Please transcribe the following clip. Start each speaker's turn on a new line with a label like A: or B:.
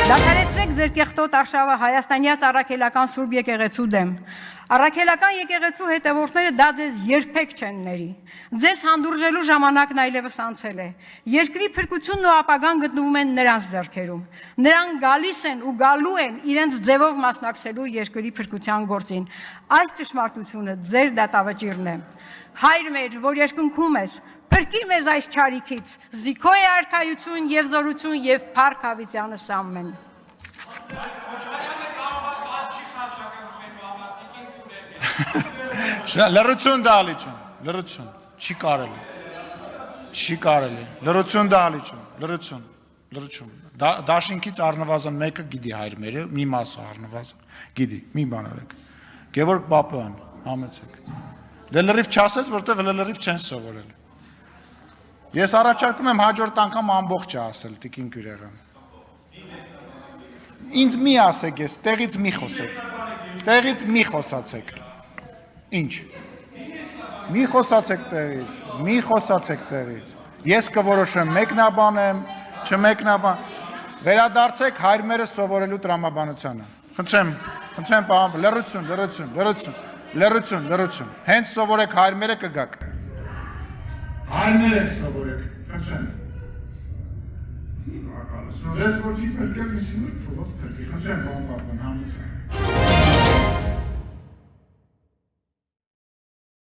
A: Դադարեցրեք ձեր կեղտոտ արշավը հայաստանյաց առաքելական Սուրբ եկեղեցու դեմ։ Առաքելական եկեղեցու հետևորդները դա ձեզ երբեք չեն ների։ Ձեզ հանդուրժելու ժամանակն այլևս անցել է։ Երկրի փրկությունն ու ապագան գտնվում են նրանց ձեռքերում։ Նրանք գալիս են ու գալու են իրենց ձևով մասնակցելու երկրի փրկության գործին։ Այս ճշմարտությունը ձեր դատավճիռն է։ Հայր մեր, որ երկնքում ես, փրկիր մեզ այս չարիքից, զիքո է արքայություն եւ զորություն եւ փառք հավիտյանս ամեն։
B: Լրություն դալիճուն, լրություն, չի կարելի, լրություն դալիճուն, լրություն, դաշինքից առնվազն մեկը գիդի հայր մերը, մի մասը առնվազն, գիդի, մի բան արեք, Գևորգ Պապյան, համեցեք, դե լրիվ չասեց, որտև լրիվ չեն սովորել, ես առաջարկում եմ հաջորդ անգամ ամբողջ ասել, տիկին Գյուրեղյան, ինձ մի ասեք ես, տեղից մի խոսացեք, ինչ, մի խոսացեք տեղից, ես կորոշեմ մեկնաբանեմ, չմեկնաբան, վերադարձեք հայր մերը սովորելու տրամաբանությանը, խնդրեմ, լրություն, հենց սովորեք հայր մերը կգաք, հայր մերը սովորեք, խնդրեմ, ձեզ ոչի պրկել միսիմուր փողոց պրկի, խնդրեմ բան բապան, համեցան,